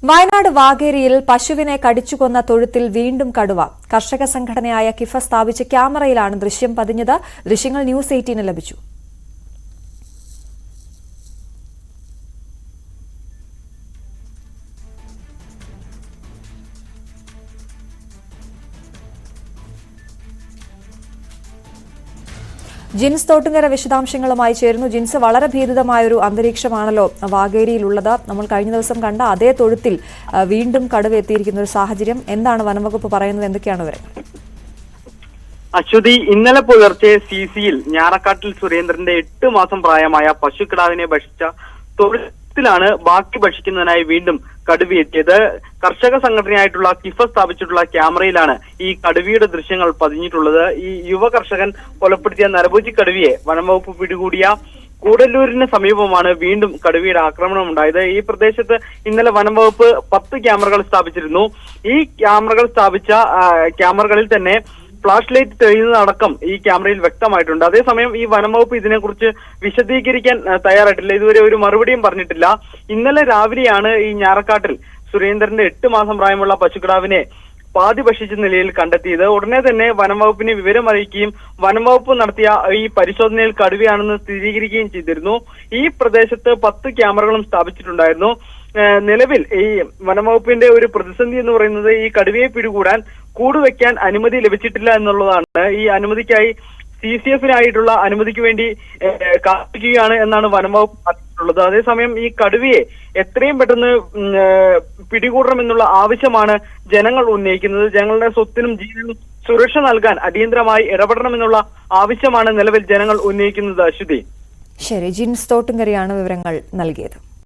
വയനാട് വാകേരിയിൽ പശുവിനെ കടിച്ചുകൊന്ന തൊഴുത്തിൽ വീണ്ടും കടുവ. കർഷക സംഘടനയായ കിഫ സ്ഥാപിച്ച ക്യാമറയിലാണ് ദൃശ്യം പതിഞ്ഞത്. ദൃശ്യങ്ങൾ ന്യൂസ് 18 ലഭിച്ചു. ജിൻസ് തോട്ടുങ്കര വിശദാംശങ്ങളുമായി ചേരുന്നു. ജിൻസ്, വളരെ ഭീതിതമായൊരു അന്തരീക്ഷമാണല്ലോ വാകേരിയിലുള്ളത്. നമ്മൾ കഴിഞ്ഞ ദിവസം കണ്ട അതേ തൊഴുത്തിൽ വീണ്ടും കടുവ എത്തിയിരിക്കുന്ന ഒരു സാഹചര്യം. എന്താണ് വനംവകുപ്പ് പറയുന്നത്? എന്തൊക്കെയാണ് വിവരങ്ങൾ? അശ്വതി, ഇന്നലെ പുലർച്ചെ സിസിയിൽ ഞാറക്കാട്ടിൽ സുരേന്ദ്രന്റെ 8 മാസം പ്രായമായ പശുക്കിടാവിനെ ഭക്ഷിച്ച തൊഴുത്തിലാണ് ബാക്കി ഭക്ഷിക്കുന്നതിനായി വീണ്ടും കടുവയെത്തിയത്. കർഷക സംഘടനയായിട്ടുള്ള കിഫ സ്ഥാപിച്ചിട്ടുള്ള ക്യാമറയിലാണ് ഈ കടുവയുടെ ദൃശ്യങ്ങൾ പതിഞ്ഞിട്ടുള്ളത്. ഈ യുവ കർഷകൻ കൊലപ്പെടുത്തിയ നരഭോജി കടുവയെ വനംവകുപ്പ് പിടികൂടിയ കൂടല്ലൂരിന് സമീപമാണ് വീണ്ടും കടുവയുടെ ആക്രമണം ഉണ്ടായത്. ഈ പ്രദേശത്ത് ഇന്നലെ വനംവകുപ്പ് 10 ക്യാമറകൾ സ്ഥാപിച്ചിരുന്നു. ഈ ക്യാമറകൾ സ്ഥാപിച്ച ക്യാമറകളിൽ തന്നെ ഫ്ലാഷ് ലൈറ്റ് തെളിയുന്നതടക്കം ഈ ക്യാമറയിൽ വ്യക്തമായിട്ടുണ്ട്. അതേസമയം ഈ വനംവകുപ്പ് ഇതിനെക്കുറിച്ച് വിശദീകരിക്കാൻ തയ്യാറായിട്ടില്ല. ഇതുവരെ ഒരു മറുപടിയും പറഞ്ഞിട്ടില്ല. ഇന്നലെ രാവിലെയാണ് ഈ ഞാറക്കാട്ടിൽ സുരേന്ദ്രന്റെ 8 മാസം പ്രായമുള്ള പശുക്കിടാവിനെ പാതി ഭക്ഷിച്ച നിലയിൽ കണ്ടെത്തിയത്. ഉടനെ തന്നെ വനംവകുപ്പിനെ വിവരം അറിയിക്കുകയും വനംവകുപ്പ് നടത്തിയ ഈ പരിശോധനയിൽ കടുവയാണെന്ന് സ്ഥിരീകരിക്കുകയും ചെയ്തിരുന്നു. ഈ പ്രദേശത്ത് 10 ക്യാമറകളും സ്ഥാപിച്ചിട്ടുണ്ടായിരുന്നു. നിലവിൽ ഈ വനംവകുപ്പിന്റെ ഒരു പ്രതിസന്ധി എന്ന് പറയുന്നത് ഈ കടുവയെ പിടികൂടാൻ കൂടുവെക്കാൻ അനുമതി ലഭിച്ചിട്ടില്ല എന്നുള്ളതാണ്. ഈ അനുമതിക്കായി CCF-നായിട്ടുള്ള അനുമതിക്ക് വേണ്ടി കാത്തിരിക്കുകയാണ് എന്നാണ് വനംവകുപ്പ് പറഞ്ഞിട്ടുള്ളത്. അതേസമയം ഈ കടുവയെ എത്രയും പെട്ടെന്ന് പിടികൂടണമെന്നുള്ള ആവശ്യമാണ് ജനങ്ങൾ ഉന്നയിക്കുന്നത്. ജനങ്ങളുടെ സ്വത്തിനും ജീവനും സുരക്ഷ നൽകാൻ അടിയന്തരമായി ഇടപെടണമെന്നുള്ള ആവശ്യമാണ് നിലവിൽ ജനങ്ങൾ ഉന്നയിക്കുന്നത്. അശ്വതി, ശരി. ജിൻസ് തോട്ടുങ്കരയാണ് വിവരങ്ങൾ നൽകിയത്.